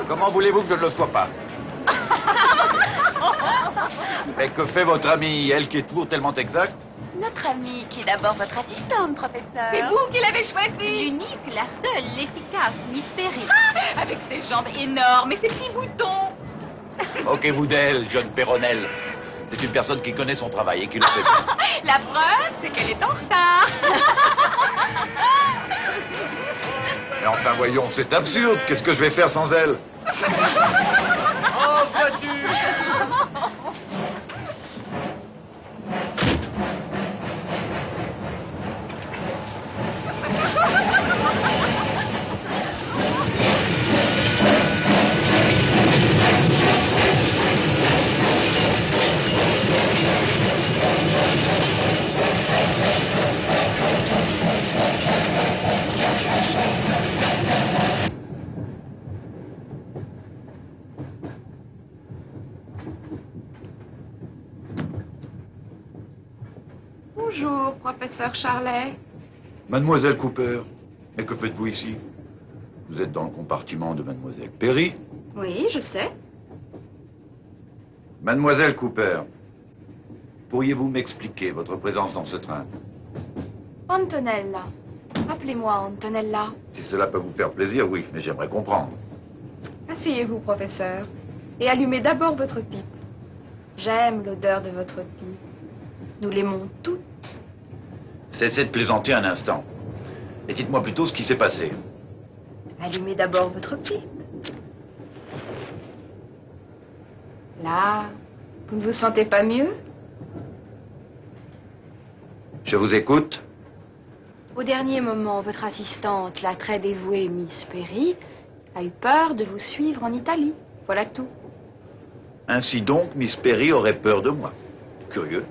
Comment voulez-vous que je ne le sois pas? Et que fait votre amie, elle qui est toujours tellement exacte? Notre amie, qui est d'abord votre assistante, professeur. C'est vous qui l'avez choisie. L'unique, la seule, l'efficace, Miss Perry. Ah, avec ses jambes énormes et ses petits boutons. Moquez-vous d'elle, jeune Péronnelle. C'est une personne qui connaît son travail et qui le fait bien. La preuve, c'est qu'elle est en retard. Mais enfin, voyons, c'est absurde. Qu'est-ce que je vais faire sans elle? Oh, voiture! Bonjour, professeur Charlet. Mademoiselle Cooper, mais que faites-vous ici? Vous êtes dans le compartiment de Mademoiselle Perry? Oui, je sais. Mademoiselle Cooper, pourriez-vous m'expliquer votre présence dans ce train? Antonella. Appelez-moi Antonella. Si cela peut vous faire plaisir, oui, mais j'aimerais comprendre. Asseyez-vous, professeur, et allumez d'abord votre pipe. J'aime l'odeur de votre pipe. Nous l'aimons toutes. Cessez de plaisanter un instant. Et dites-moi plutôt ce qui s'est passé. Allumez d'abord votre pipe. Là, vous ne vous sentez pas mieux? Je vous écoute. Au dernier moment, votre assistante, la très dévouée Miss Perry, a eu peur de vous suivre en Italie. Voilà tout. Ainsi donc, Miss Perry aurait peur de moi. Curieux.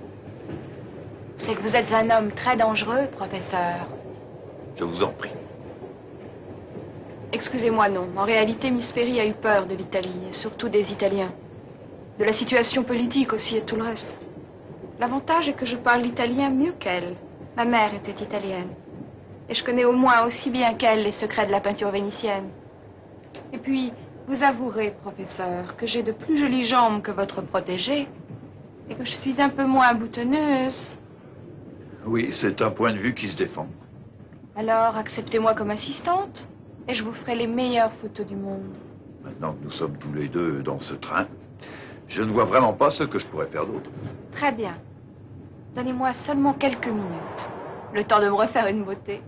C'est que vous êtes un homme très dangereux, professeur. Je vous en prie. Excusez-moi, non. En réalité, Miss Perry a eu peur de l'Italie, et surtout des Italiens. De la situation politique aussi et tout le reste. L'avantage est que je parle l'italien mieux qu'elle. Ma mère était italienne. Et je connais au moins aussi bien qu'elle les secrets de la peinture vénitienne. Et puis, vous avouerez, professeur, que j'ai de plus jolies jambes que votre protégée, et que je suis un peu moins boutonneuse. Oui, c'est un point de vue qui se défend. Alors, acceptez-moi comme assistante, et je vous ferai les meilleures photos du monde. Maintenant que nous sommes tous les deux dans ce train, je ne vois vraiment pas ce que je pourrais faire d'autre. Très bien. Donnez-moi seulement quelques minutes. Le temps de me refaire une beauté.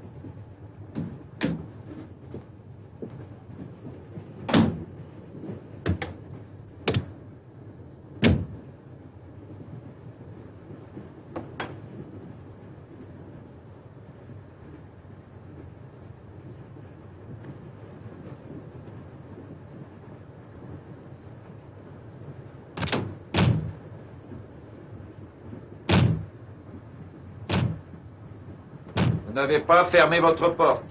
Vous n'avez pas fermé votre porte.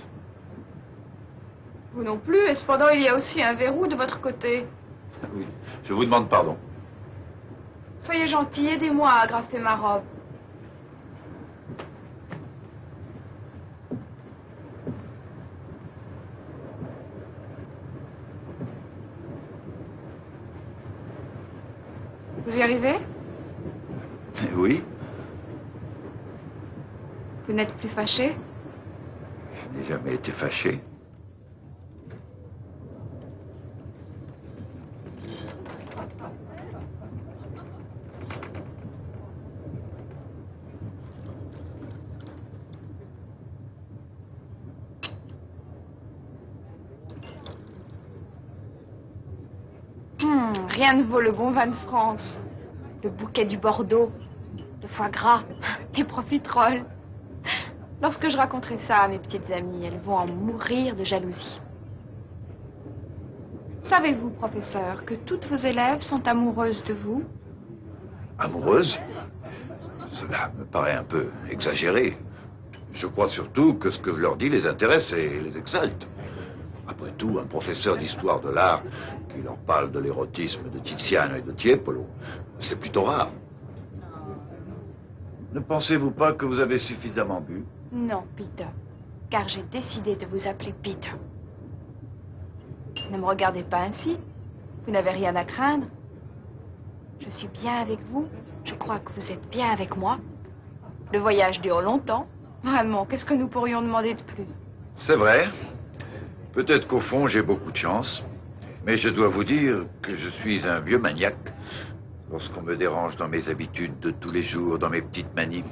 Vous non plus, et cependant il y a aussi un verrou de votre côté. Oui, je vous demande pardon. Soyez gentil, aidez-moi à agrafer ma robe. Vous y arrivez? Oui, Vous n'êtes plus fâché? je n'ai jamais été fâché. Rien ne vaut le bon vin de France. Le bouquet du Bordeaux, le foie gras, les profiteroles. Lorsque je raconterai ça à mes petites amies, elles vont en mourir de jalousie. Savez-vous, professeur, que toutes vos élèves sont amoureuses de vous? Amoureuse? Cela me paraît un peu exagéré. Je crois surtout que ce que je leur dis les intéresse et les exalte. Après tout, un professeur d'histoire de l'art qui leur parle de l'érotisme de Tiziano et de Tiepolo, c'est plutôt rare. Ne pensez-vous pas que vous avez suffisamment bu? Non, Peter, car j'ai décidé de vous appeler Peter. Ne me regardez pas ainsi. Vous n'avez rien à craindre. Je suis bien avec vous. Je crois que vous êtes bien avec moi. Le voyage dure longtemps. Vraiment, qu'est-ce que nous pourrions demander de plus? C'est vrai. Peut-être qu'au fond, j'ai beaucoup de chance. Mais je dois vous dire que je suis un vieux maniaque. Lorsqu'on me dérange dans mes habitudes de tous les jours, dans mes petites manies,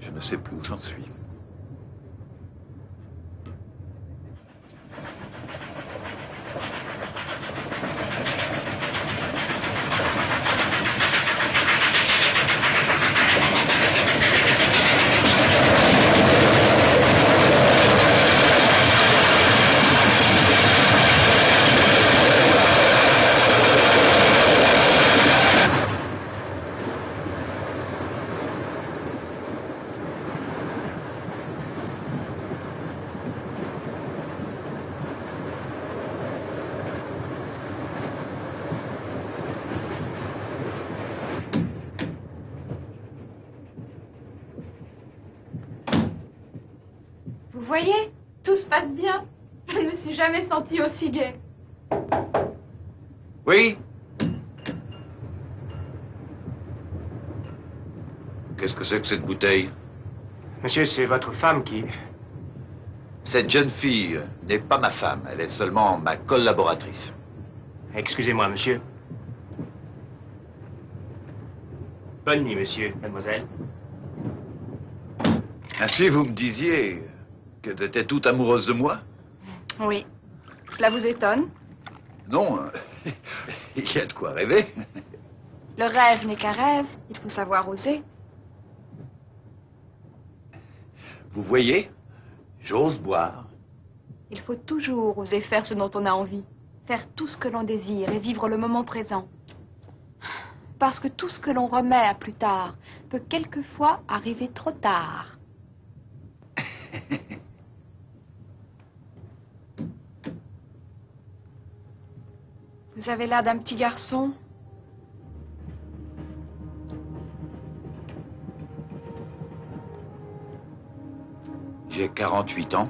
je ne sais plus où j'en suis. Vous voyez, tout se passe bien. Je ne me suis jamais sentie aussi gaie. Oui? Qu'est-ce que c'est que cette bouteille? Monsieur, c'est votre femme qui... Cette jeune fille n'est pas ma femme, elle est seulement ma collaboratrice. Excusez-moi, monsieur. Bonne nuit, monsieur, mademoiselle. Ainsi, vous me disiez qu'elles étaient toutes amoureuses de moi? Oui. Cela vous étonne? Non, il y a de quoi rêver. Le rêve n'est qu'un rêve. Il faut savoir oser. Vous voyez, j'ose boire. Il faut toujours oser faire ce dont on a envie. Faire tout ce que l'on désire et vivre le moment présent. Parce que tout ce que l'on remet à plus tard peut quelquefois arriver trop tard. Vous avez l'air d'un petit garçon. J'ai 48 ans.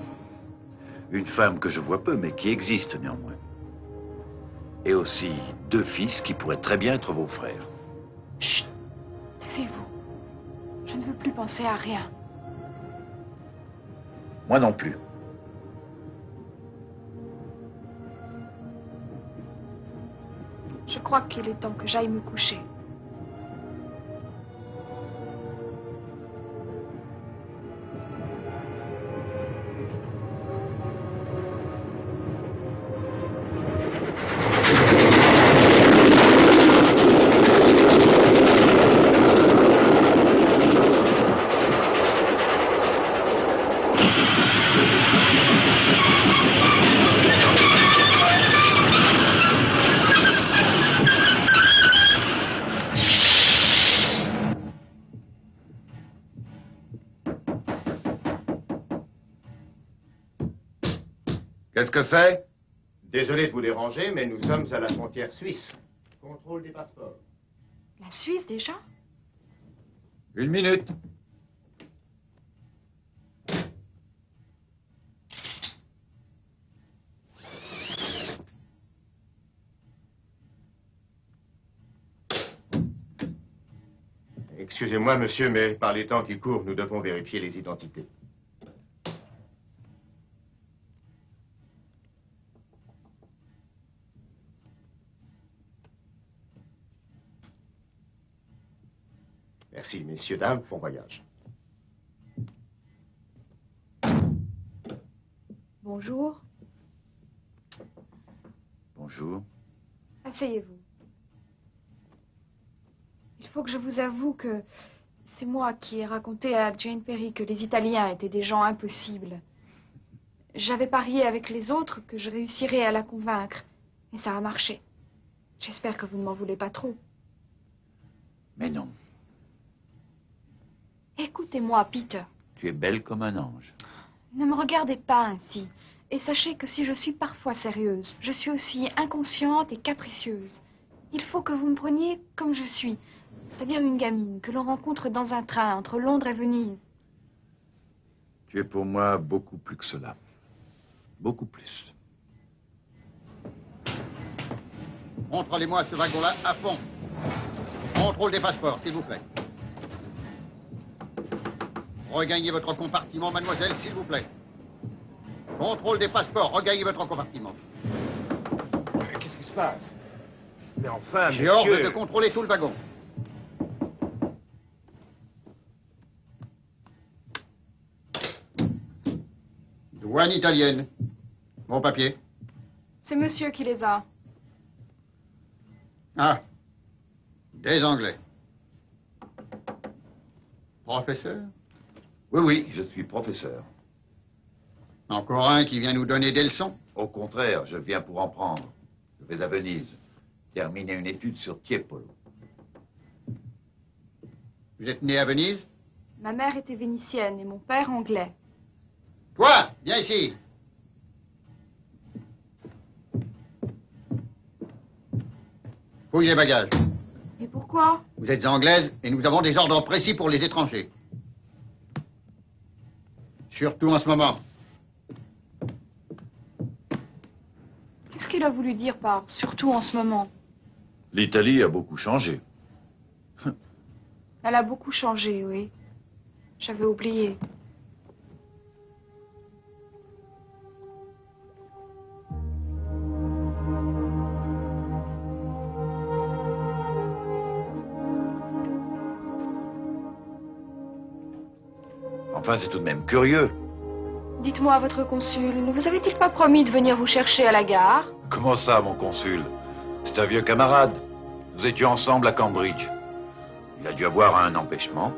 Une femme que je vois peu, mais qui existe néanmoins. Et aussi 2 fils qui pourraient très bien être vos frères. Chut! Taisez-vous. Je ne veux plus penser à rien. Moi non plus. Je crois qu'il est temps que j'aille me coucher. Qu'est-ce que c'est? Désolé de vous déranger, mais nous sommes à la frontière suisse. Contrôle des passeports. La Suisse déjà? 1 minute. Excusez-moi, monsieur, mais par les temps qui courent, nous devons vérifier les identités. Merci, messieurs, dames, bon voyage. Bonjour. Bonjour. Asseyez-vous. Il faut que je vous avoue que c'est moi qui ai raconté à Jane Perry que les Italiens étaient des gens impossibles. J'avais parié avec les autres que je réussirais à la convaincre. Et ça a marché. J'espère que vous ne m'en voulez pas trop. Mais non, Écoutez-moi, Peter. tu es belle comme un ange. Ne me regardez pas ainsi. Et sachez que si je suis parfois sérieuse, je suis aussi inconsciente et capricieuse. Il faut que vous me preniez comme je suis. C'est-à-dire une gamine que l'on rencontre dans un train entre Londres et Venise. Tu es pour moi beaucoup plus que cela. Beaucoup plus. Contrôlez-moi ce wagon-là à fond. Contrôle des passeports, s'il vous plaît. Regagnez votre compartiment, mademoiselle, s'il vous plaît. Contrôle des passeports, regagnez votre compartiment. Qu'est-ce qui se passe? Mais enfin, J'ai monsieur... ordre de contrôler tout le wagon. Douane italienne. Vos papiers. C'est monsieur qui les a. Ah. Des Anglais. Professeur? Oui, oui, je suis professeur. Encore un qui vient nous donner des leçons? Au contraire, je viens pour en prendre. Je vais à Venise, terminer une étude sur Tiepolo. Vous êtes né à Venise? Ma mère était vénitienne et mon père anglais. Toi, viens ici. Fouille les bagages. Mais pourquoi? Vous êtes anglaise et nous avons des ordres précis pour les étrangers. Surtout en ce moment. Qu'est-ce qu'il a voulu dire par « surtout en ce moment » L'Italie a beaucoup changé. Elle a beaucoup changé, oui. J'avais oublié. Enfin, c'est tout de même curieux. Dites-moi, votre consul, ne vous avait-il pas promis de venir vous chercher à la gare? Comment ça, mon consul? C'est un vieux camarade. Nous étions ensemble à Cambridge. Il a dû avoir un empêchement.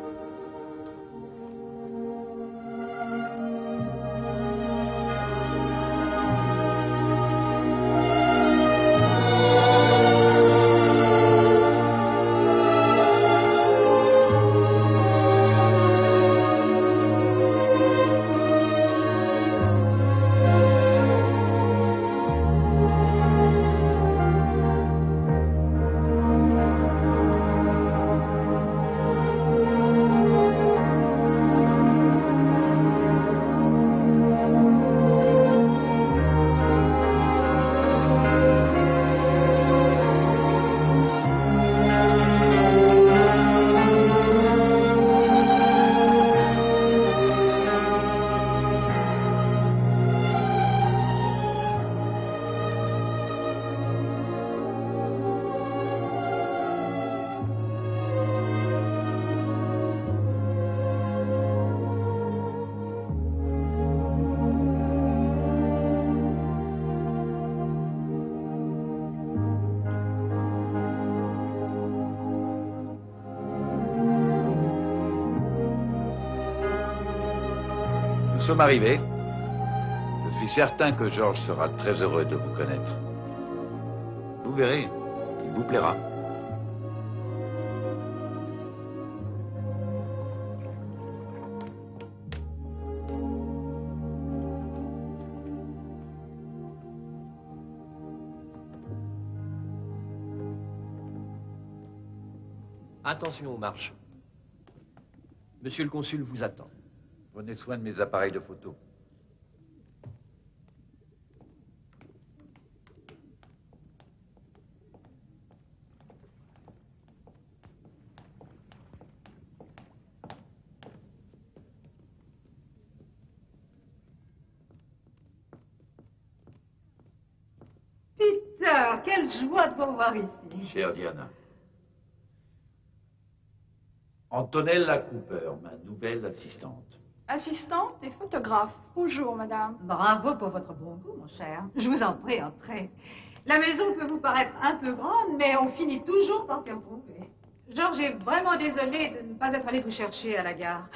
Nous sommes arrivés. Je suis certain que Georges sera très heureux de vous connaître. Vous verrez, il vous plaira. Attention aux marches. Monsieur le consul vous attend. Prenez soin de mes appareils de photo. Peter, quelle joie de vous revoir ici. Chère Diana. Antonella Cooper, ma nouvelle assistante. Assistante et photographe. Bonjour, madame. Bravo pour votre bon goût, mon cher. Je vous en prie, entrez. La maison peut vous paraître un peu grande, mais on finit toujours par s'y retrouver. Georges est vraiment désolé de ne pas être allé vous chercher à la gare.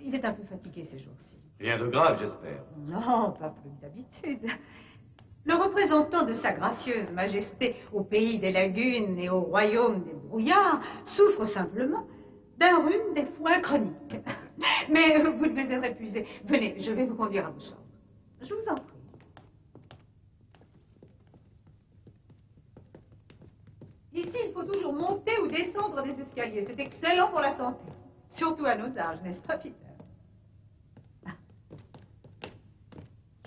Il est un peu fatigué ces jours-ci. Rien de grave, j'espère. Non, pas plus que d'habitude. Le représentant de Sa Gracieuse Majesté au pays des lagunes et au royaume des brouillards souffre simplement d'un rhume des foins chroniques. Mais vous devez être épuisé. Venez, je vais vous conduire à vos chambres. Je vous en prie. Ici, il faut toujours monter ou descendre des escaliers. C'est excellent pour la santé. Surtout à nos âges, n'est-ce pas, Peter?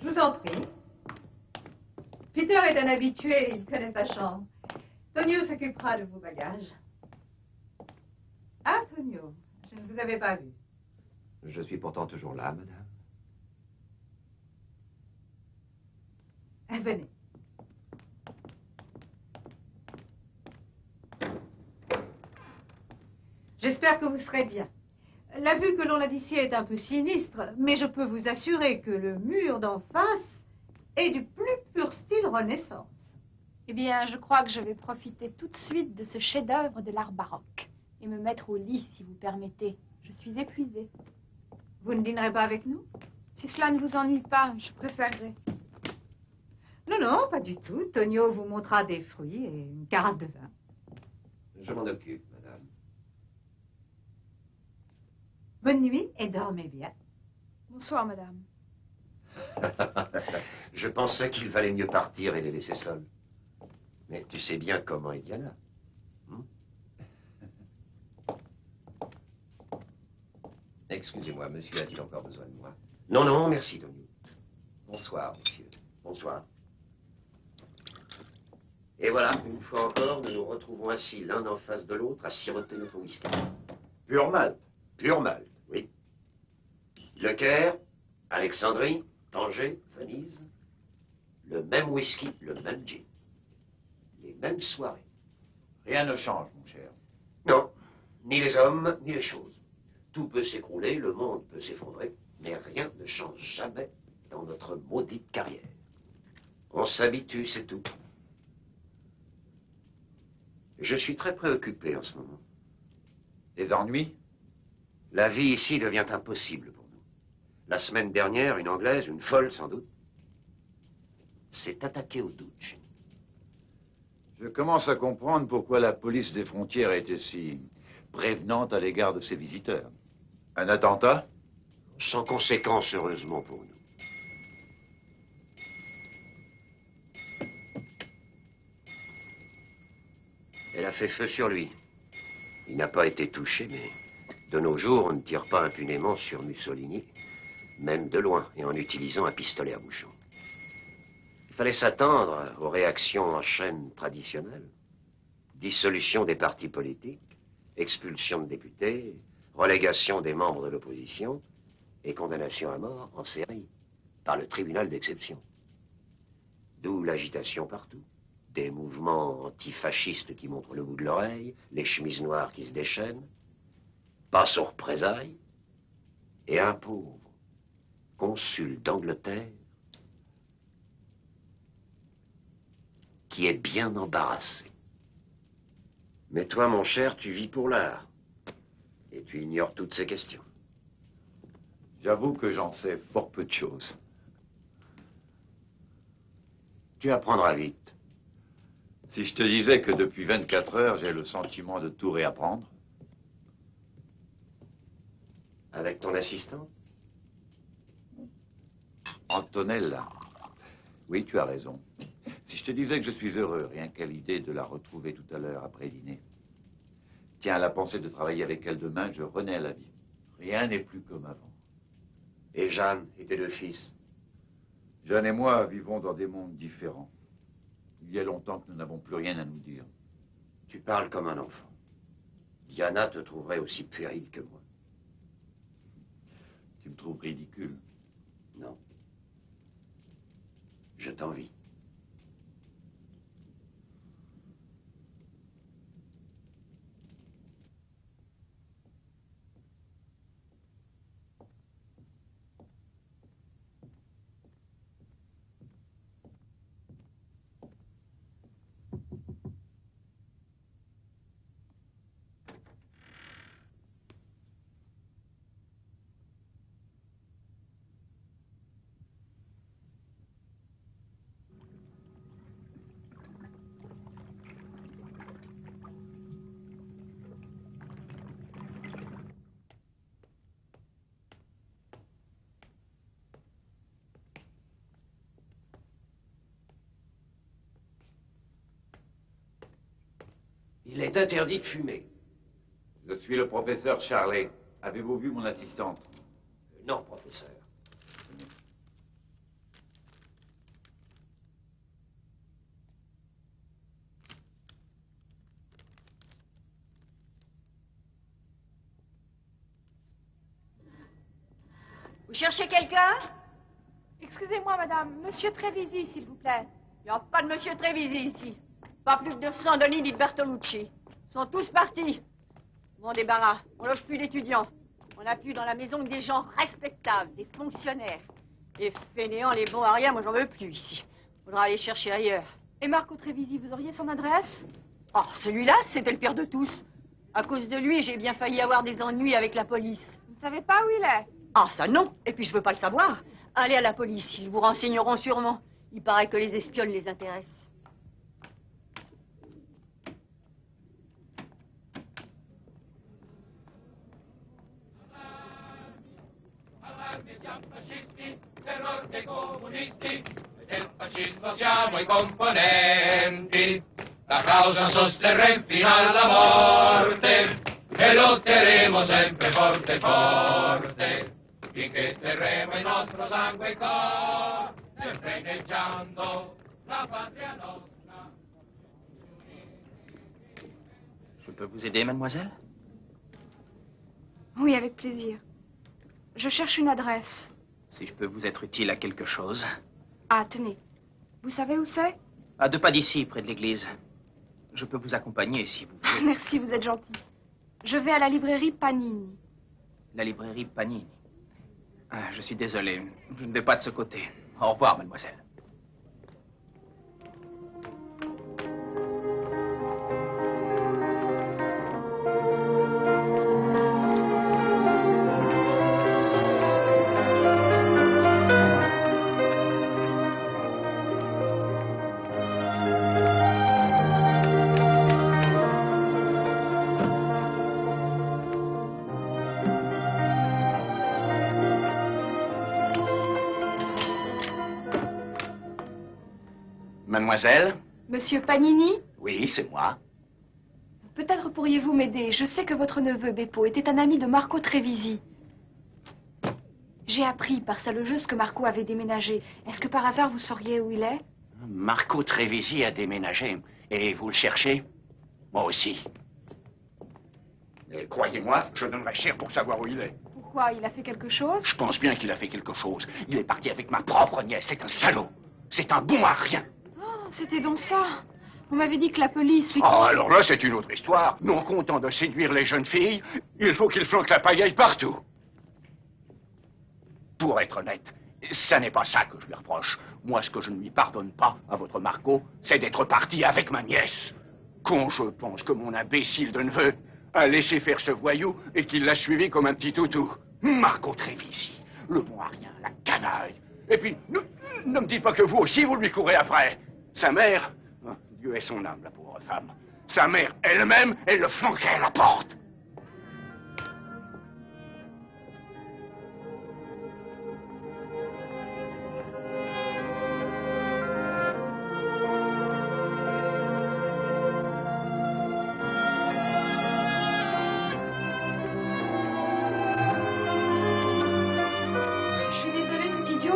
Je vous en prie. Peter est un habitué, il connaît sa chambre. Tonio s'occupera de vos bagages. Ah, Tonio, je ne vous avais pas vu. Je suis pourtant toujours là, madame. Venez. J'espère que vous serez bien. La vue que l'on a d'ici est un peu sinistre, mais je peux vous assurer que le mur d'en face est du plus pur style Renaissance. Eh bien, je crois que je vais profiter tout de suite de ce chef-d'œuvre de l'art baroque et me mettre au lit, si vous permettez. Je suis épuisée. Vous ne dînerez pas avec nous? Si cela ne vous ennuie pas, je préférerais. Non, non, pas du tout. Tonio vous montrera des fruits et une carafe de vin. Je m'en occupe, madame. Bonne nuit et dormez bien. Bonsoir, madame. Je pensais qu'il valait mieux partir et les laisser seuls. Mais tu sais bien comment est Diana. Excusez-moi, monsieur a-t-il encore besoin de moi? Non, non, merci, Tonio. Bonsoir, monsieur. Bonsoir. Et voilà, une fois encore, nous nous retrouvons assis l'un en face de l'autre à siroter notre whisky. Pur Malte. Pur Malte, oui. Le Caire, Alexandrie, Tanger, Venise. Le même whisky, le même gin. Les mêmes soirées. Rien ne change, mon cher. Non, ni les hommes, ni les choses. Tout peut s'écrouler, le monde peut s'effondrer, mais rien ne change jamais dans notre maudite carrière. On s'habitue, c'est tout. Je suis très préoccupé en ce moment. Des ennuis? La vie ici devient impossible pour nous. La semaine dernière, une Anglaise, une folle sans doute, s'est attaquée au doute chez nous. Je commence à comprendre pourquoi la police des frontières était si prévenante à l'égard de ses visiteurs. Un attentat? Sans conséquence, heureusement pour nous. Elle a fait feu sur lui. Il n'a pas été touché, mais de nos jours, on ne tire pas impunément sur Mussolini, même de loin, et en utilisant un pistolet à bouchon. Il fallait s'attendre aux réactions en chaîne traditionnelles. Dissolution des partis politiques, expulsion de députés, relégation des membres de l'opposition et condamnation à mort en série par le tribunal d'exception. D'où l'agitation partout. Des mouvements antifascistes qui montrent le bout de l'oreille, les chemises noires qui se déchaînent, passe aux représailles, et un pauvre consul d'Angleterre qui est bien embarrassé. Mais toi, mon cher, tu vis pour l'art. Et tu ignores toutes ces questions. J'avoue que j'en sais fort peu de choses. Tu apprendras vite. Si je te disais que depuis 24 heures, j'ai le sentiment de tout réapprendre. Avec ton assistant? Antonella. Oui, tu as raison. Si je te disais que je suis heureux, rien qu'à l'idée de la retrouver tout à l'heure après dîner. Tiens, à la pensée de travailler avec elle demain, je renais à la vie. Rien n'est plus comme avant. Et Jeanne et tes deux fils? Jeanne et moi vivons dans des mondes différents. Il y a longtemps que nous n'avons plus rien à nous dire. Tu parles comme un enfant. Diana te trouverait aussi puérile que moi. Tu me trouves ridicule. Non. Je t'envie. Il est interdit de fumer. Je suis le professeur Charlet. Avez-vous vu mon assistante? Non, professeur. Vous cherchez quelqu'un? Excusez-moi, madame. Monsieur Trévisi, s'il vous plaît. Il n'y a pas de monsieur Trévisi ici. Pas plus que de Sandoni ni de Bertolucci. Ils sont tous partis. Bon débarras. On loge plus d'étudiants. On n'a plus dans la maison que des gens respectables, des fonctionnaires. Les fainéants, les bons à rien, moi j'en veux plus ici. Faudra aller chercher ailleurs. Et Marco Trévisi, vous auriez son adresse? Oh, celui-là, c'était le pire de tous. À cause de lui, j'ai bien failli avoir des ennuis avec la police. Vous ne savez pas où il est? Ah, ça non. Et puis je veux pas le savoir. Allez à la police, ils vous renseigneront sûrement. Il paraît que les espionnes les intéressent. Terror dei comunisti e del fascismo siamo i componenti. La causa sosterremo fino alla morte e lotteremo sempre forte forte finché terremo il nostro sangue e cuore, sempre inneggiando la patria nostra. Je peux vous aider, mademoiselle? Oui, avec plaisir. Je cherche une adresse. Si je peux vous être utile à quelque chose. Ah, tenez. Vous savez où c'est? À 2 pas d'ici, près de l'église. Je peux vous accompagner si vous voulez. Merci, vous êtes gentil. Je vais à la librairie Panini. La librairie Panini. Ah, je suis désolé. Je ne vais pas de ce côté. Au revoir, mademoiselle. Mademoiselle? Monsieur Panini? Oui, c'est moi. Peut-être pourriez-vous m'aider. Je sais que votre neveu, Beppo, était un ami de Marco Trévisi. J'ai appris par sa logeuse que Marco avait déménagé. Est-ce que par hasard vous sauriez où il est? Marco Trévisi a déménagé. Et vous le cherchez? Moi aussi. Et croyez-moi, je donnerais cher pour savoir où il est. Pourquoi? Il a fait quelque chose? Je pense bien qu'il a fait quelque chose. Il est parti avec ma propre nièce. C'est un salaud. C'est un bon à rien. Oh, c'était donc ça. Vous m'avez dit que la police lui... Oh, alors là, c'est une autre histoire. Non content de séduire les jeunes filles, il faut qu'il flanque la pagaille partout. Pour être honnête, ça n'est pas ça que je lui reproche. Moi, ce que je ne lui pardonne pas à votre Marco, c'est d'être parti avec ma nièce. Quand je pense que mon imbécile de neveu a laissé faire ce voyou et qu'il l'a suivi comme un petit toutou. Marco Trévisi, le bon à rien, la canaille. Et puis, ne me dites pas que vous aussi, vous lui courez après. Sa mère, oh, Dieu ait son âme, la pauvre femme. Sa mère elle-même, elle le flanquait à la porte.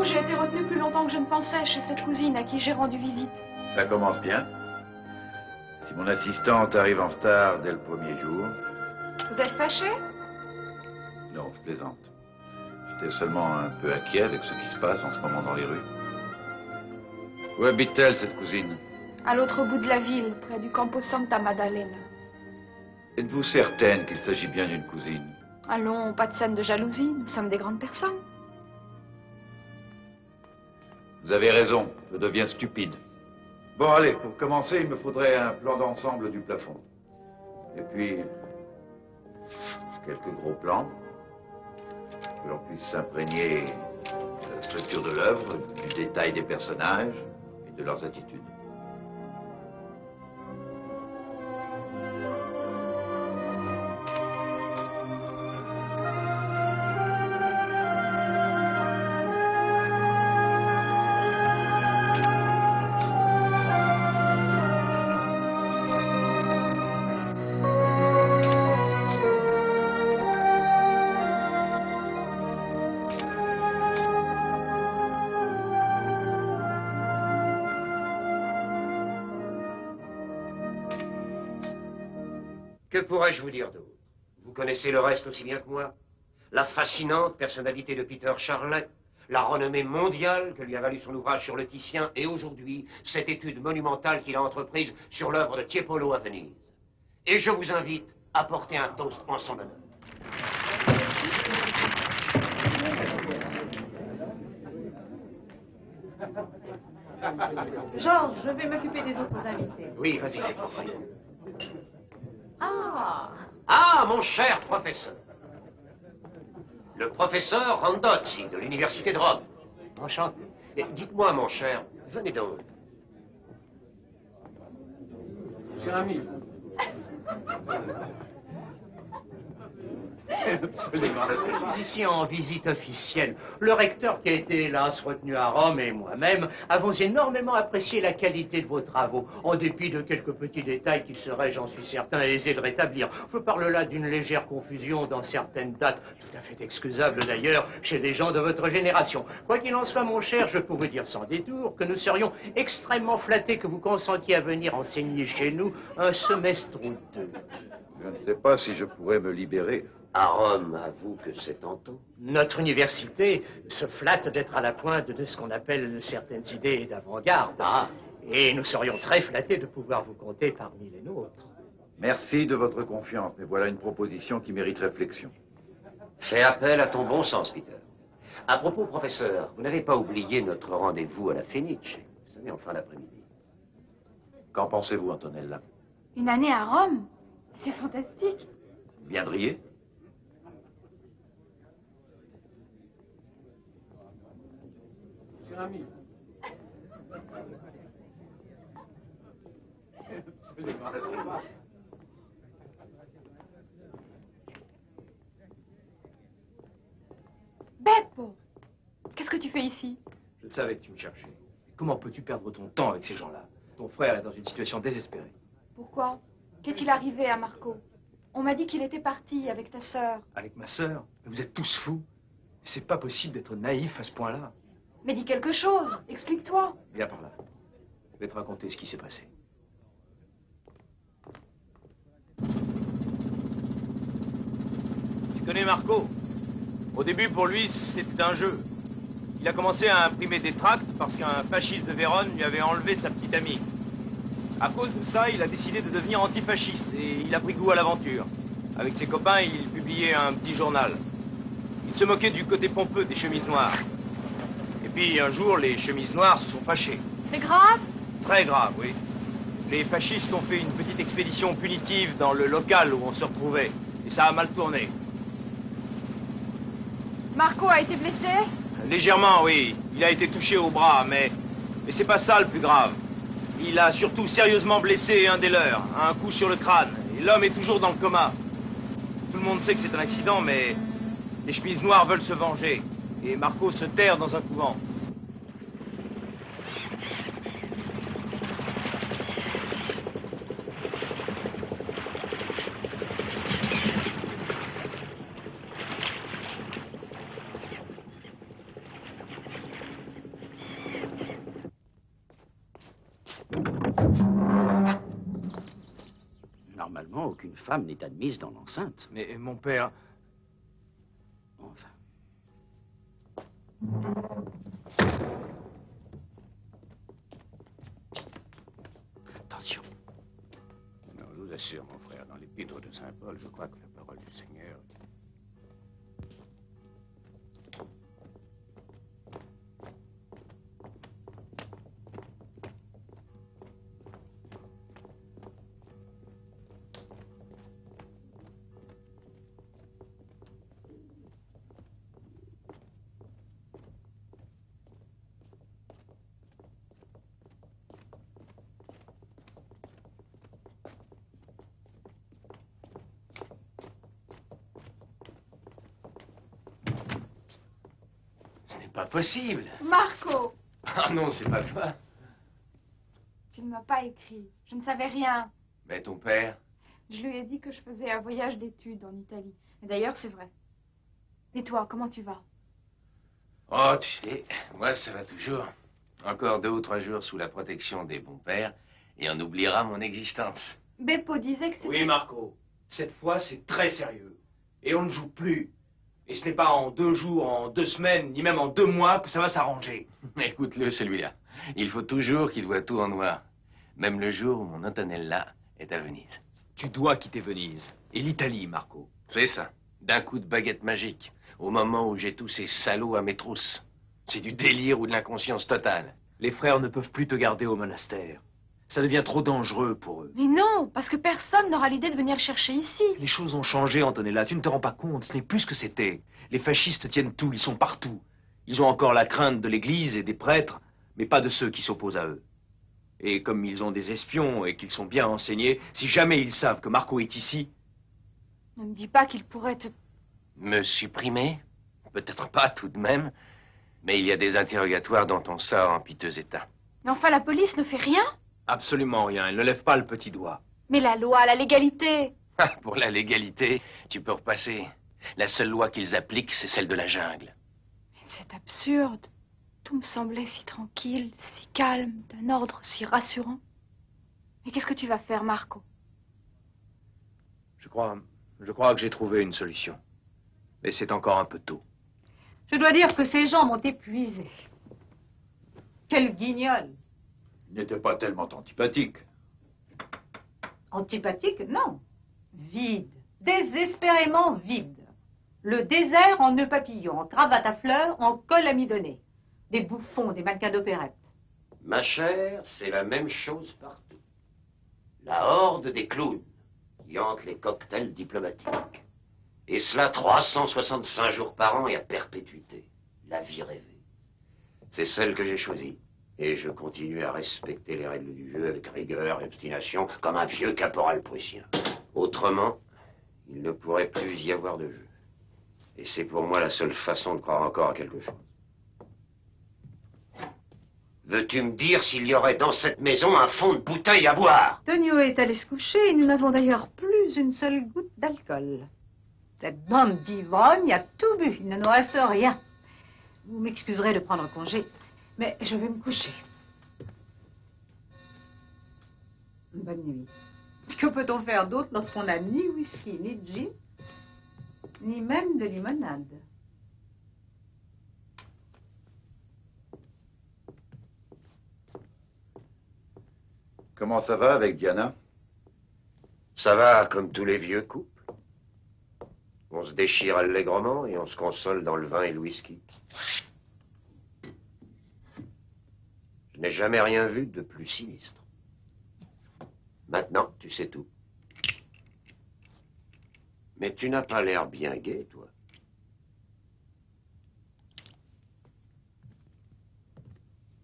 J'ai été retenue plus longtemps que je ne pensais chez cette cousine à qui j'ai rendu visite. Ça commence bien. Si mon assistante arrive en retard dès le premier jour... Vous êtes fâché? Non, je plaisante. J'étais seulement un peu inquiet avec ce qui se passe en ce moment dans les rues. Où habite-t-elle, cette cousine? À l'autre bout de la ville, près du Campo Santa Maddalena. Êtes-vous certaine qu'il s'agit bien d'une cousine? Allons, pas de scène de jalousie, nous sommes des grandes personnes. Vous avez raison, je deviens stupide. Bon, allez, pour commencer, il me faudrait un plan d'ensemble du plafond. Et puis, quelques gros plans, que l'on puisse s'imprégner de la structure de l'œuvre, du détail des personnages et de leurs attitudes. Que pourrais-je vous dire d'autre? Vous connaissez le reste aussi bien que moi. La fascinante personnalité de Peter Charlet, la renommée mondiale que lui a valu son ouvrage sur le Titien, et aujourd'hui, cette étude monumentale qu'il a entreprise sur l'œuvre de Tiepolo à Venise. Et je vous invite à porter un toast en son honneur. Georges, je vais m'occuper des autres invités. Oui, vas-y. Ah, Ah, mon cher professeur. Le professeur Randozzi de l'Université de Rome. Enchanté. Dites-moi, mon cher, venez donc. Cher ami. Absolument. Je suis ici en visite officielle. Le recteur qui a été, hélas, retenu à Rome et moi-même avons énormément apprécié la qualité de vos travaux, en dépit de quelques petits détails qui seraient, j'en suis certain, aisés de rétablir. Je parle là d'une légère confusion dans certaines dates, tout à fait excusable d'ailleurs, chez des gens de votre génération. Quoi qu'il en soit, mon cher, je peux vous dire sans détour que nous serions extrêmement flattés que vous consentiez à venir enseigner chez nous un semestre ou deux. Je ne sais pas si je pourrais me libérer. À Rome, avoue que c'est tentant. Notre université se flatte d'être à la pointe de ce qu'on appelle certaines idées d'avant-garde. Ah. Et nous serions très flattés de pouvoir vous compter parmi les nôtres. Merci de votre confiance, mais voilà une proposition qui mérite réflexion. Fais appel à ton bon sens, Peter. À propos, professeur, vous n'avez pas oublié notre rendez-vous à la Fenice. Vous savez, en fin d'après-midi. Qu'en pensez-vous, Antonella? Une année à Rome? C'est fantastique. Viendriez? Cher ami. Absolument. Beppo, qu'est-ce que tu fais ici? Je savais que tu me cherchais. Comment peux-tu perdre ton temps avec ces gens-là? Ton frère est dans une situation désespérée. Pourquoi? Qu'est-il arrivé à Marco? On m'a dit qu'il était parti avec ta sœur. Avec ma sœur? Mais vous êtes tous fous. C'est pas possible d'être naïf à ce point-là. Mais dis quelque chose, explique-toi. Viens par là. Je vais te raconter ce qui s'est passé. Tu connais Marco? Au début, pour lui, c'était un jeu. Il a commencé à imprimer des tracts parce qu'un fasciste de Vérone lui avait enlevé sa petite amie. À cause de ça, il a décidé de devenir antifasciste et il a pris goût à l'aventure. Avec ses copains, il publiait un petit journal. Il se moquait du côté pompeux des chemises noires. Et puis, un jour, les chemises noires se sont fâchées. C'est grave? Très grave, oui. Les fascistes ont fait une petite expédition punitive dans le local où on se retrouvait. Et ça a mal tourné. Marco a été blessé? Légèrement, oui. Il a été touché au bras, mais c'est pas ça le plus grave. Il a surtout sérieusement blessé un des leurs, un coup sur le crâne. Et l'homme est toujours dans le coma. Tout le monde sait que c'est un accident, mais les chemises noires veulent se venger. Et Marco se terre dans un couvent. Normalement, aucune femme n'est admise dans l'enceinte. Mais mon père... Enfin. Attention. Non, je vous assure, mon frère, dans l'épître de Saint Paul, je crois que la parole du Seigneur... Pas possible. Marco! Ah non, c'est pas toi. Tu ne m'as pas écrit. Je ne savais rien. Mais ton père? Je lui ai dit que je faisais un voyage d'études en Italie. Et d'ailleurs, c'est vrai. Et toi, comment tu vas? Oh, tu sais, moi, ça va toujours. Encore 2 ou 3 jours sous la protection des bons pères, et on oubliera mon existence. Beppo disait que c'était... Oui, Marco. Cette fois, c'est très sérieux. Et on ne joue plus. Et ce n'est pas en 2 jours, en 2 semaines, ni même en 2 mois que ça va s'arranger. Écoute-le, celui-là. Il faut toujours qu'il voit tout en noir. Même le jour où mon Antonella est à Venise. Tu dois quitter Venise. Et l'Italie, Marco. C'est ça. D'un coup de baguette magique. Au moment où j'ai tous ces salauds à mes trousses. C'est du délire ou de l'inconscience totale. Les frères ne peuvent plus te garder au monastère. Ça devient trop dangereux pour eux. Mais non, parce que personne n'aura l'idée de venir le chercher ici. Les choses ont changé, Antonella. Tu ne te rends pas compte. Ce n'est plus ce que c'était. Les fascistes tiennent tout. Ils sont partout. Ils ont encore la crainte de l'Église et des prêtres, mais pas de ceux qui s'opposent à eux. Et comme ils ont des espions et qu'ils sont bien renseignés, si jamais ils savent que Marco est ici... Ne me dis pas qu'il pourrait te... Me supprimer? Peut-être pas tout de même. Mais il y a des interrogatoires dont on sort en piteux état. Mais enfin, la police ne fait rien. Absolument rien. Elle ne lève pas le petit doigt. Mais la loi, la légalité... Pour la légalité, tu peux repasser. La seule loi qu'ils appliquent, c'est celle de la jungle. C'est absurde. Tout me semblait si tranquille, si calme, d'un ordre si rassurant. Mais qu'est-ce que tu vas faire, Marco? Je crois que j'ai trouvé une solution. Mais c'est encore un peu tôt. Je dois dire que ces gens m'ont épuisé. Quel guignol. Il n'était pas tellement antipathique. Antipathique, non. Vide. Désespérément vide. Le désert en nœud papillon, en cravate à fleurs, en col amidonné. Des bouffons, des mannequins d'opérette. Ma chère, c'est la même chose partout. La horde des clowns qui hantent les cocktails diplomatiques. Et cela 365 jours par an et à perpétuité. La vie rêvée. C'est celle que j'ai choisie. Et je continue à respecter les règles du jeu avec rigueur et obstination, comme un vieux caporal prussien. Autrement, il ne pourrait plus y avoir de jeu. Et c'est pour moi la seule façon de croire encore à quelque chose. Veux-tu me dire s'il y aurait dans cette maison un fond de bouteille à boire? Tonio est allé se coucher et nous n'avons d'ailleurs plus une seule goutte d'alcool. Cette bande d'ivrognes a tout bu, il ne nous reste rien. Vous m'excuserez de prendre congé, mais je vais me coucher. Bonne nuit. Que peut-on faire d'autre lorsqu'on n'a ni whisky, ni gin, ni même de limonade? Comment ça va avec Diana? Ça va comme tous les vieux couples. On se déchire allègrement et on se console dans le vin et le whisky. Je n'ai jamais rien vu de plus sinistre. Maintenant, tu sais tout. Mais tu n'as pas l'air bien gai, toi.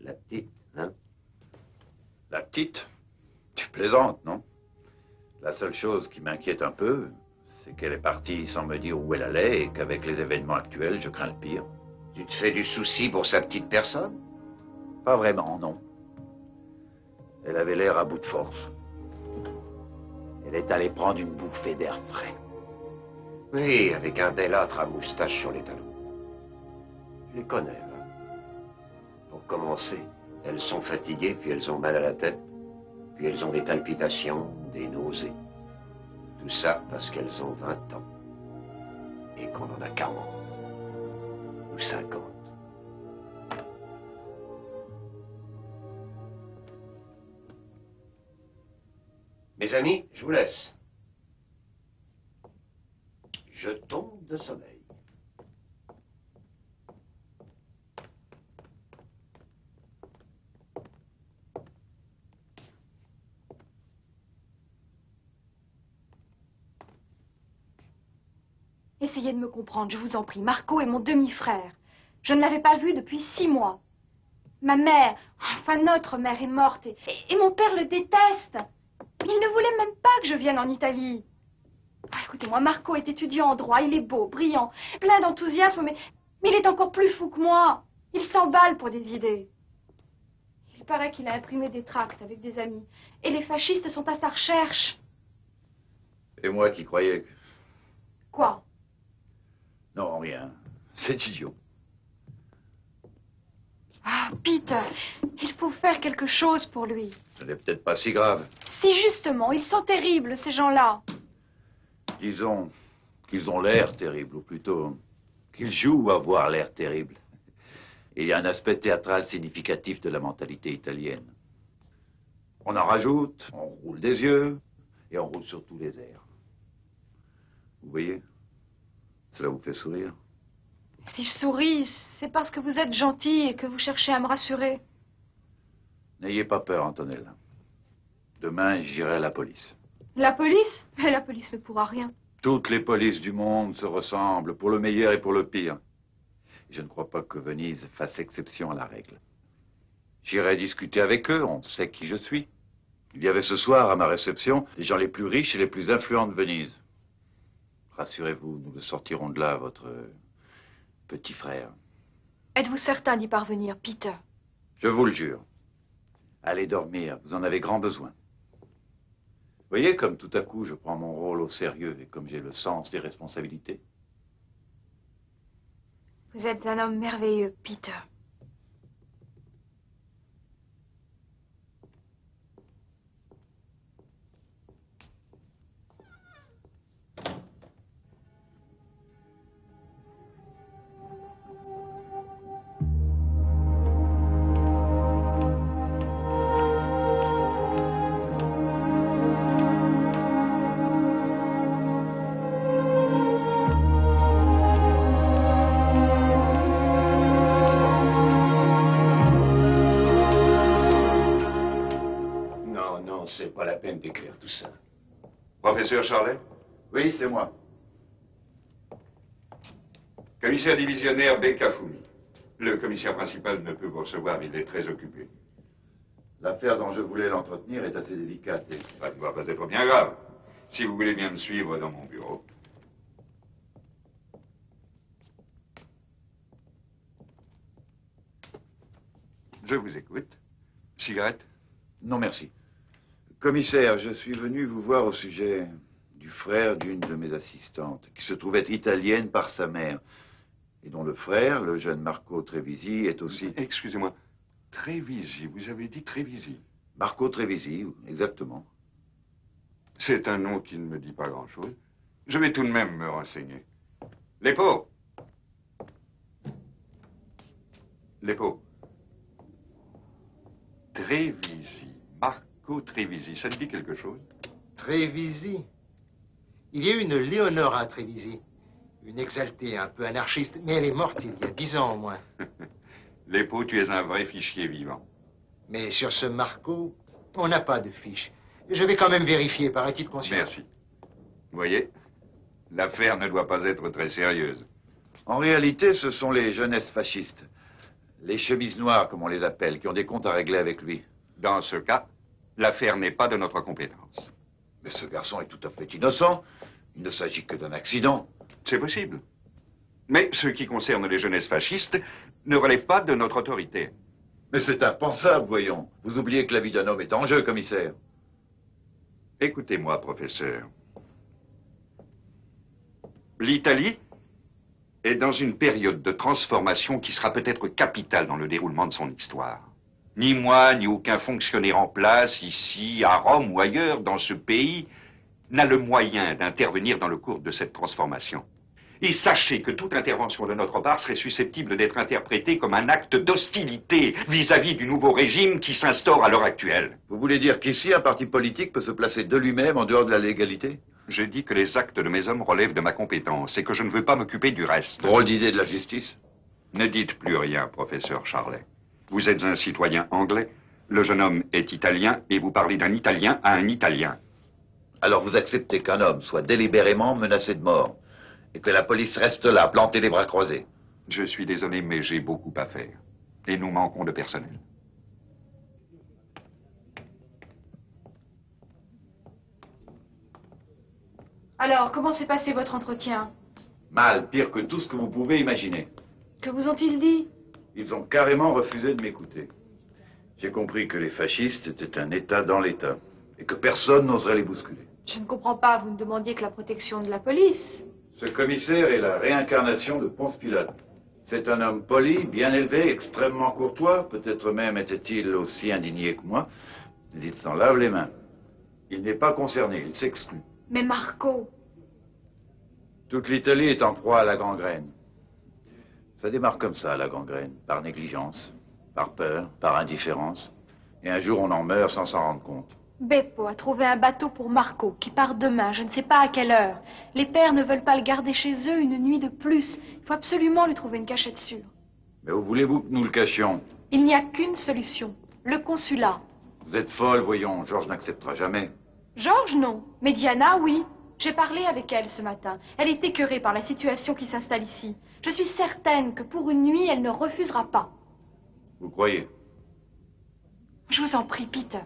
La petite, hein? La petite? Tu plaisantes, non? La seule chose qui m'inquiète un peu, c'est qu'elle est partie sans me dire où elle allait et qu'avec les événements actuels, je crains le pire. Tu te fais du souci pour sa petite personne? Pas vraiment, non. Elle avait l'air à bout de force. Elle est allée prendre une bouffée d'air frais. Oui, avec un bellâtre à moustache sur les talons. Je les connais, là. Pour commencer, elles sont fatiguées, puis elles ont mal à la tête, puis elles ont des palpitations, des nausées. Tout ça parce qu'elles ont 20 ans. Et qu'on en a 40. Ou 50. Mes amis, je vous laisse. Je tombe de sommeil. Essayez de me comprendre, je vous en prie. Marco est mon demi-frère. Je ne l'avais pas vu depuis 6 mois. Ma mère, enfin notre mère est morte et mon père le déteste. Il ne voulait même pas que je vienne en Italie. Ah, écoutez-moi, Marco est étudiant en droit, il est beau, brillant, plein d'enthousiasme, mais il est encore plus fou que moi. Il s'emballe pour des idées. Il paraît qu'il a imprimé des tracts avec des amis. Et les fascistes sont à sa recherche. Et moi qui croyais que... Quoi? Non, rien. C'est idiot. Ah, Peter, il faut faire quelque chose pour lui. Ce n'est peut-être pas si grave. Si justement, ils sont terribles, ces gens-là. Disons qu'ils ont l'air terribles, ou plutôt Qu'il joue ou avoir l'air terrible. Et il y a un aspect théâtral significatif de la mentalité italienne. On en rajoute, on roule des yeux, et on roule sur tous les airs. Vous voyez? Cela vous fait sourire? Si je souris, c'est parce que vous êtes gentil et que vous cherchez à me rassurer. N'ayez pas peur, Antonella. Demain, j'irai à la police. La police? Mais la police ne pourra rien. Toutes les polices du monde se ressemblent, pour le meilleur et pour le pire. Je ne crois pas que Venise fasse exception à la règle. J'irai discuter avec eux, on sait qui je suis. Il y avait ce soir, à ma réception, les gens les plus riches et les plus influents de Venise. Rassurez-vous, nous le sortirons de là, votre petit frère. Êtes-vous certain d'y parvenir, Peter? Je vous le jure. Allez dormir, vous en avez grand besoin. Vous voyez comme tout à coup je prends mon rôle au sérieux et comme j'ai le sens des responsabilités. Vous êtes un homme merveilleux, Peter. C'est pas la peine d'écrire tout ça. Professeur Charlet? Oui, c'est moi. Commissaire divisionnaire Bekafumi. Le commissaire principal ne peut vous recevoir, il est très occupé. L'affaire dont je voulais l'entretenir est assez délicate et... Ça ne doit pas être bien grave. Si vous voulez bien me suivre dans mon bureau. Je vous écoute. Cigarette? Non, merci. Commissaire, je suis venu vous voir au sujet du frère d'une de mes assistantes, qui se trouve être italienne par sa mère, et dont le frère, le jeune Marco Trevisi, est aussi... Excusez-moi, Trevisi, vous avez dit Trevisi? Marco Trevisi, exactement. C'est un nom qui ne me dit pas grand-chose. Je vais tout de même me renseigner. Lépo! Lépo. Trevisi, Marco Trevisi, ça te dit quelque chose? Trevisi? Il y a eu une Léonora Trevisi, une exaltée, un peu anarchiste, mais elle est morte il y a 10 ans au moins. Lépo, tu es un vrai fichier vivant. Mais sur ce Marco, on n'a pas de fiche. Je vais quand même vérifier par acquis de conscience. Merci. Vous voyez, l'affaire ne doit pas être très sérieuse. En réalité, ce sont les jeunesses fascistes. Les chemises noires, comme on les appelle, qui ont des comptes à régler avec lui. Dans ce cas, l'affaire n'est pas de notre compétence. Mais ce garçon est tout à fait innocent. Il ne s'agit que d'un accident. C'est possible. Mais ce qui concerne les jeunesses fascistes ne relève pas de notre autorité. Mais c'est impensable, voyons. Vous oubliez que la vie d'un homme est en jeu, commissaire. Écoutez-moi, professeur. L'Italie est dans une période de transformation qui sera peut-être capitale dans le déroulement de son histoire. Ni moi, ni aucun fonctionnaire en place, ici, à Rome ou ailleurs, dans ce pays, n'a le moyen d'intervenir dans le cours de cette transformation. Et sachez que toute intervention de notre part serait susceptible d'être interprétée comme un acte d'hostilité vis-à-vis du nouveau régime qui s'instaure à l'heure actuelle. Vous voulez dire qu'ici, un parti politique peut se placer de lui-même en dehors de la légalité? Je dis que les actes de mes hommes relèvent de ma compétence et que je ne veux pas m'occuper du reste. Drôle d'idée de la justice. Ne dites plus rien, professeur Charlet. Vous êtes un citoyen anglais, le jeune homme est italien et vous parlez d'un Italien à un Italien. Alors vous acceptez qu'un homme soit délibérément menacé de mort et que la police reste là, plantée les bras croisés? Je suis désolé, mais j'ai beaucoup à faire. Et nous manquons de personnel. Alors, comment s'est passé votre entretien? Mal, pire que tout ce que vous pouvez imaginer. Que vous ont-ils dit? Ils ont carrément refusé de m'écouter. J'ai compris que les fascistes étaient un État dans l'État et que personne n'oserait les bousculer. Je ne comprends pas, vous ne demandiez que la protection de la police. Ce commissaire est la réincarnation de Ponce Pilate. C'est un homme poli, bien élevé, extrêmement courtois. Peut-être même était-il aussi indigné que moi. Mais il s'en lave les mains. Il n'est pas concerné, il s'exclut. Mais Marco... Toute l'Italie est en proie à la gangrène. Ça démarre comme ça, la gangrène, par négligence, par peur, par indifférence. Et un jour, on en meurt sans s'en rendre compte. Beppo a trouvé un bateau pour Marco qui part demain, je ne sais pas à quelle heure. Les pères ne veulent pas le garder chez eux une nuit de plus. Il faut absolument lui trouver une cachette sûre. Mais où voulez-vous que nous le cachions? Il n'y a qu'une solution, le consulat. Vous êtes folle, voyons. Georges n'acceptera jamais. Georges, non. Mais Diana, oui. J'ai parlé avec elle ce matin. Elle est écœurée par la situation qui s'installe ici. Je suis certaine que pour une nuit, elle ne refusera pas. Vous croyez? Je vous en prie, Peter.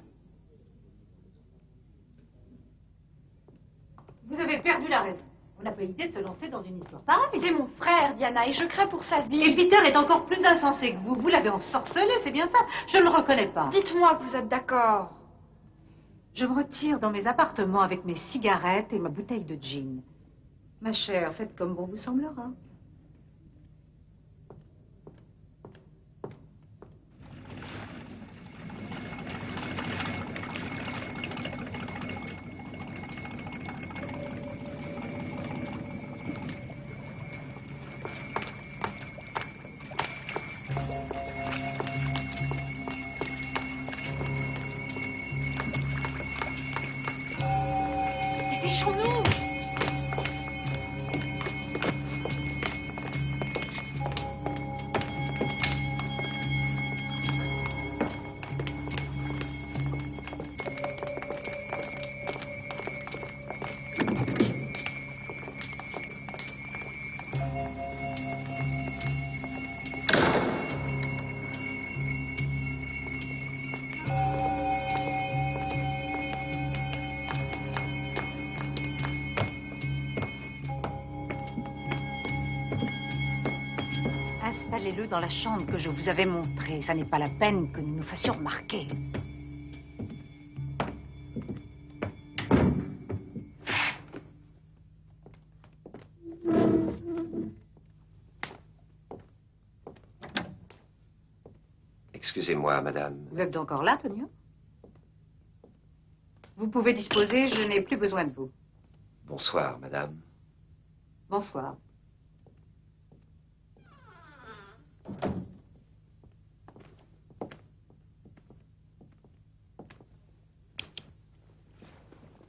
Vous avez perdu la raison. On n'a pas idée de se lancer dans une histoire pareille. C'est mon frère, Diana, et je crains pour sa vie. Et Peter est encore plus insensé que vous. Vous l'avez ensorcelé, c'est bien ça. Je ne le reconnais pas. Dites-moi que vous êtes d'accord. Je me retire dans mes appartements avec mes cigarettes et ma bouteille de gin. Ma chère, faites comme bon vous semblera. Dépêchons-nous. Installez-le dans la chambre que je vous avais montrée. Ça n'est pas la peine que nous nous fassions remarquer. Excusez-moi, madame. Vous êtes encore là, Tonio? Vous pouvez disposer, je n'ai plus besoin de vous. Bonsoir, madame. Bonsoir.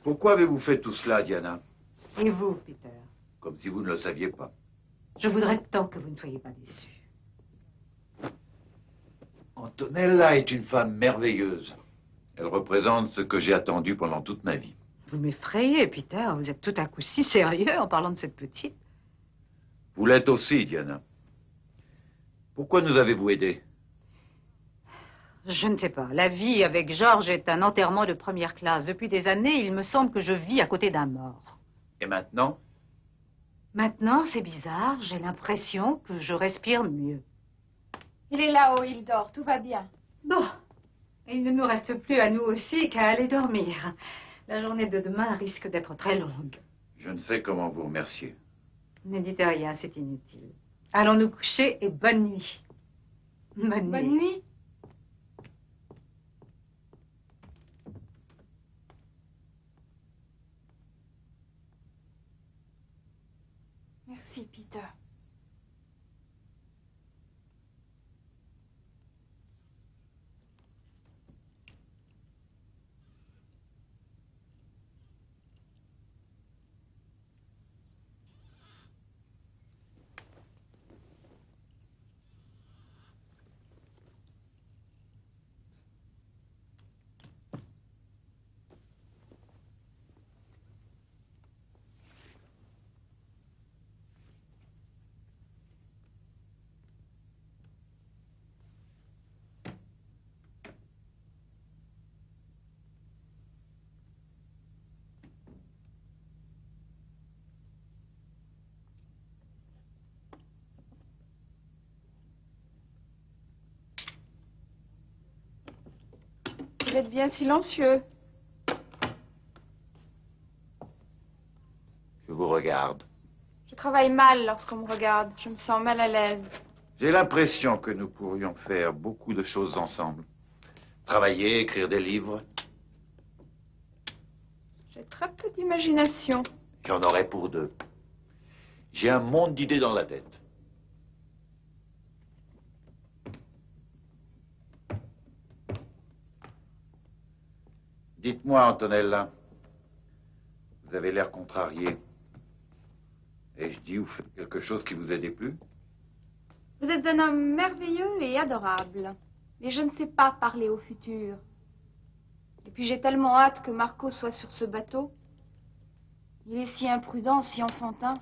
Pourquoi avez-vous fait tout cela, Diana? Et vous, Peter? Comme si vous ne le saviez pas. Je voudrais tant que vous ne soyez pas déçus. Antonella est une femme merveilleuse. Elle représente ce que j'ai attendu pendant toute ma vie. Vous m'effrayez, Peter. Vous êtes tout à coup si sérieux en parlant de cette petite. Vous l'êtes aussi, Diana. Pourquoi nous avez-vous aidés? Je ne sais pas. La vie avec Georges est un enterrement de première classe. Depuis des années, il me semble que je vis à côté d'un mort. Et maintenant? Maintenant, c'est bizarre. J'ai l'impression que je respire mieux. Il est là-haut, il dort, tout va bien. Bon, il ne nous reste plus à nous aussi qu'à aller dormir. La journée de demain risque d'être très longue. Je ne sais comment vous remercier. Ne dites rien, c'est inutile. Allons nous coucher et bonne nuit. Bonne nuit. Bonne nuit. Merci, Peter. Vous êtes bien silencieux. Je vous regarde. Je travaille mal lorsqu'on me regarde. Je me sens mal à l'aise. J'ai l'impression que nous pourrions faire beaucoup de choses ensemble. Travailler, écrire des livres. J'ai très peu d'imagination. J'en aurais pour deux. J'ai un monde d'idées dans la tête. Dites-moi, Antonella, vous avez l'air contrarié. Ai-je dit ou fait quelque chose qui vous a déplu? Vous êtes un homme merveilleux et adorable. Mais je ne sais pas parler au futur. Et puis j'ai tellement hâte que Marco soit sur ce bateau. Il est si imprudent, si enfantin.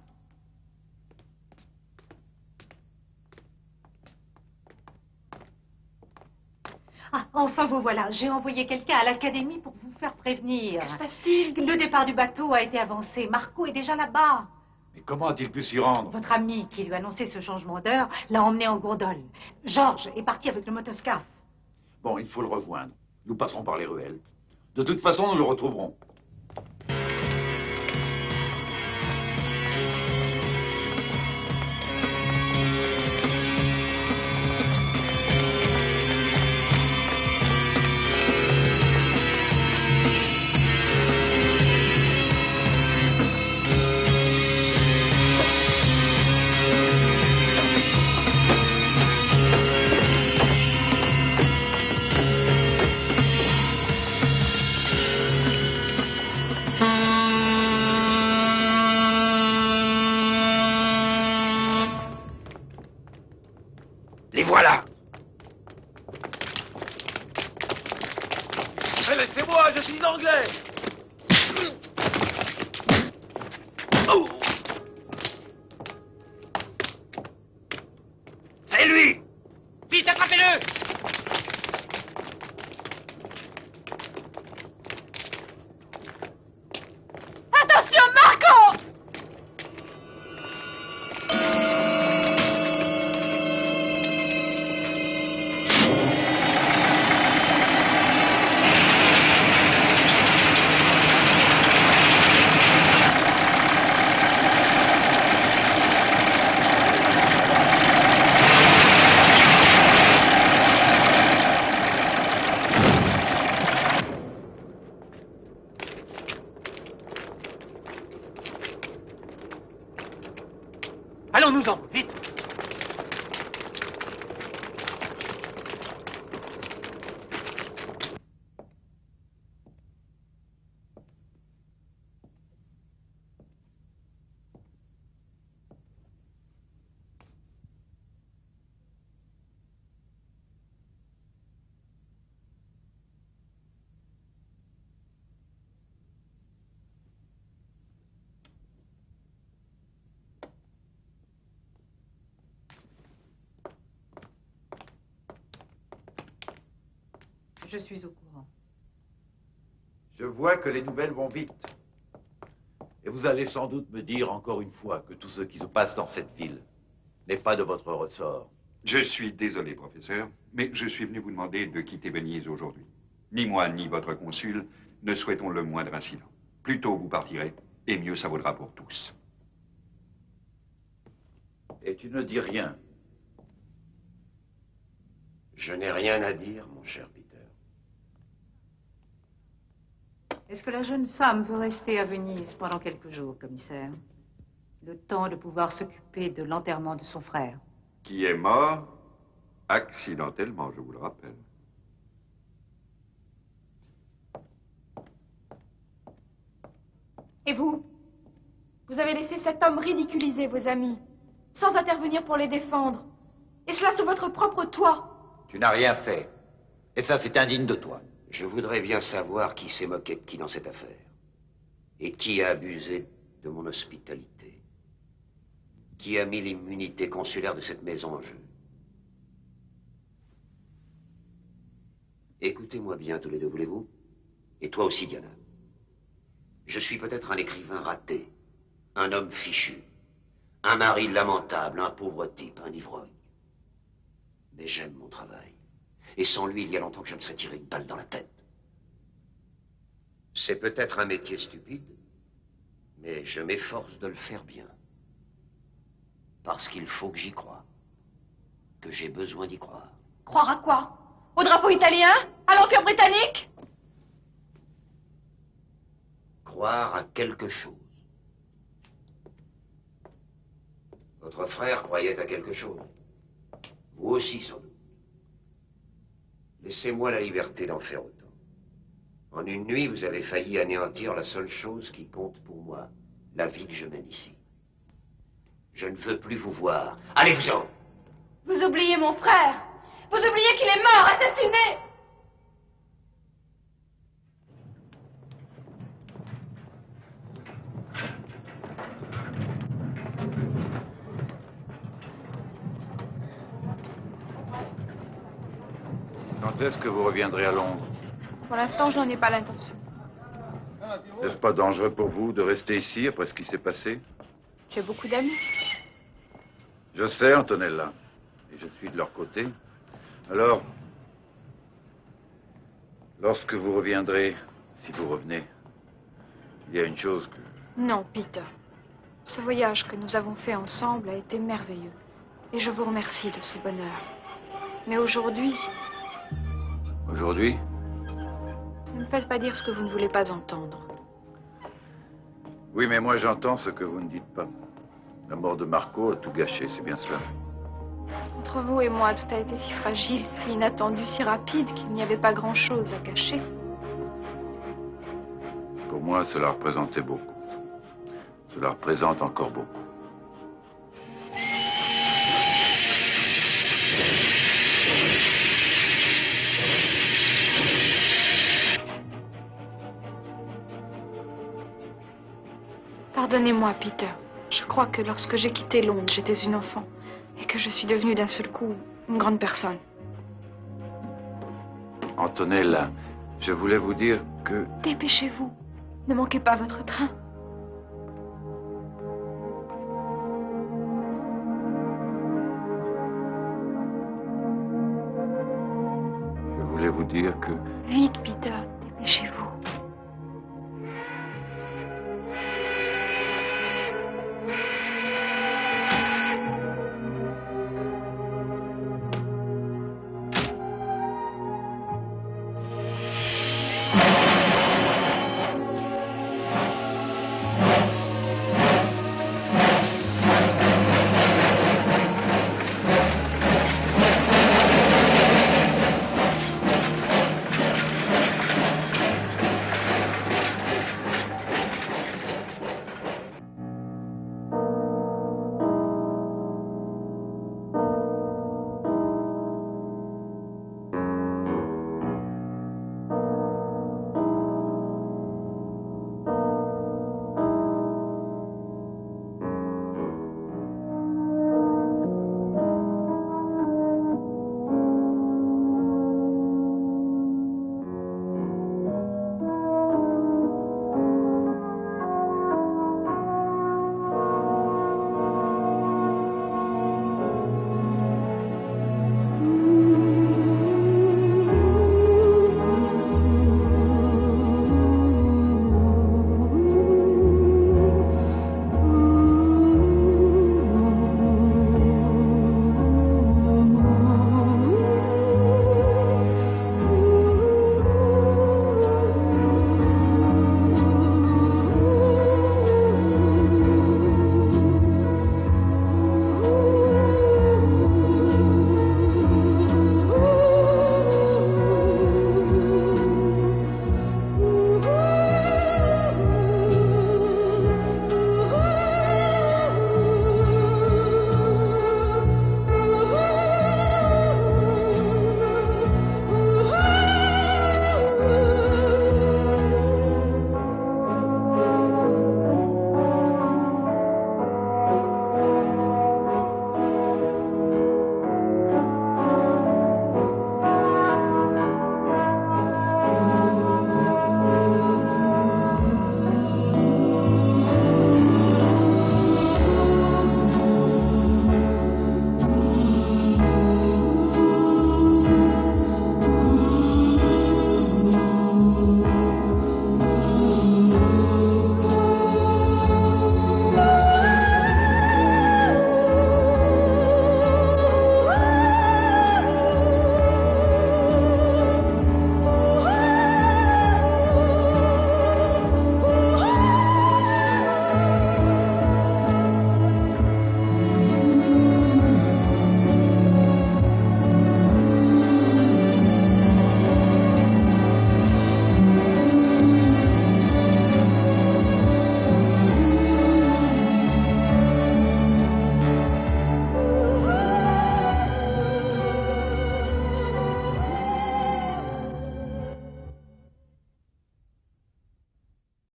Ah, enfin vous voilà. J'ai envoyé quelqu'un à l'académie pour vous faire prévenir. Que se passe-t-il? Le départ du bateau a été avancé. Marco est déjà là-bas. Mais comment a-t-il pu s'y rendre? Votre ami qui lui a annoncé ce changement d'heure l'a emmené en gondole. Georges est parti avec le motoscaphe. Bon, il faut le rejoindre. Nous passerons par les ruelles. De toute façon, nous le retrouverons. Les voilà! Laissez-moi, je suis anglais! Oh! C'est lui! Vite, attrapez-le! Attention, Marco! Allons-nous-en, vite! Je suis au courant. Je vois que les nouvelles vont vite. Et vous allez sans doute me dire encore une fois que tout ce qui se passe dans cette ville n'est pas de votre ressort. Je suis désolé, professeur, mais je suis venu vous demander de quitter Venise aujourd'hui. Ni moi, ni votre consul ne souhaitons le moindre incident. Plus tôt vous partirez, et mieux ça vaudra pour tous. Et tu ne dis rien? Je n'ai rien à dire, mon cher Peter. Est-ce que la jeune femme veut rester à Venise pendant quelques jours, commissaire? Le temps de pouvoir s'occuper de l'enterrement de son frère. Qui est mort accidentellement, je vous le rappelle. Et vous? Vous avez laissé cet homme ridiculiser vos amis, sans intervenir pour les défendre. Et cela sous votre propre toit. Tu n'as rien fait. Et ça, c'est indigne de toi. Je voudrais bien savoir qui s'est moqué de qui dans cette affaire. Et qui a abusé de mon hospitalité. Qui a mis l'immunité consulaire de cette maison en jeu. Écoutez-moi bien tous les deux, voulez-vous? Et toi aussi, Diana. Je suis peut-être un écrivain raté, un homme fichu, un mari lamentable, un pauvre type, un ivrogne. Mais j'aime mon travail. Et sans lui, il y a longtemps que je me serais tiré une balle dans la tête. C'est peut-être un métier stupide, mais je m'efforce de le faire bien. Parce qu'il faut que j'y croie. Que j'ai besoin d'y croire. Croire à quoi? Au drapeau italien? À l'Empire britannique? Croire à quelque chose. Votre frère croyait à quelque chose. Vous aussi, sans doute. Laissez-moi la liberté d'en faire autant. En une nuit, vous avez failli anéantir la seule chose qui compte pour moi, la vie que je mène ici. Je ne veux plus vous voir. Allez-vous-en! Vous oubliez mon frère. Vous oubliez qu'il est mort, assassiné. Quand est-ce que vous reviendrez à Londres? Pour l'instant, je n'en ai pas l'intention. N'est-ce pas dangereux pour vous de rester ici après ce qui s'est passé? J'ai beaucoup d'amis. Je sais, Antonella. Et je suis de leur côté. Alors, lorsque vous reviendrez, si vous revenez, il y a une chose que... Non, Peter. Ce voyage que nous avons fait ensemble a été merveilleux. Et je vous remercie de ce bonheur. Mais aujourd'hui... Aujourd'hui? Ne me faites pas dire ce que vous ne voulez pas entendre. Oui, mais moi j'entends ce que vous ne dites pas. La mort de Marco a tout gâché, c'est bien cela. Entre vous et moi, tout a été si fragile, si inattendu, si rapide qu'il n'y avait pas grand-chose à cacher. Pour moi, cela représentait beaucoup. Cela représente encore beaucoup. Pardonnez-moi, Peter. Je crois que lorsque j'ai quitté Londres, j'étais une enfant. Et que je suis devenue d'un seul coup une grande personne. Antonella, je voulais vous dire que... Dépêchez-vous. Ne manquez pas votre train. Je voulais vous dire que... Vite, Peter. Dépêchez-vous.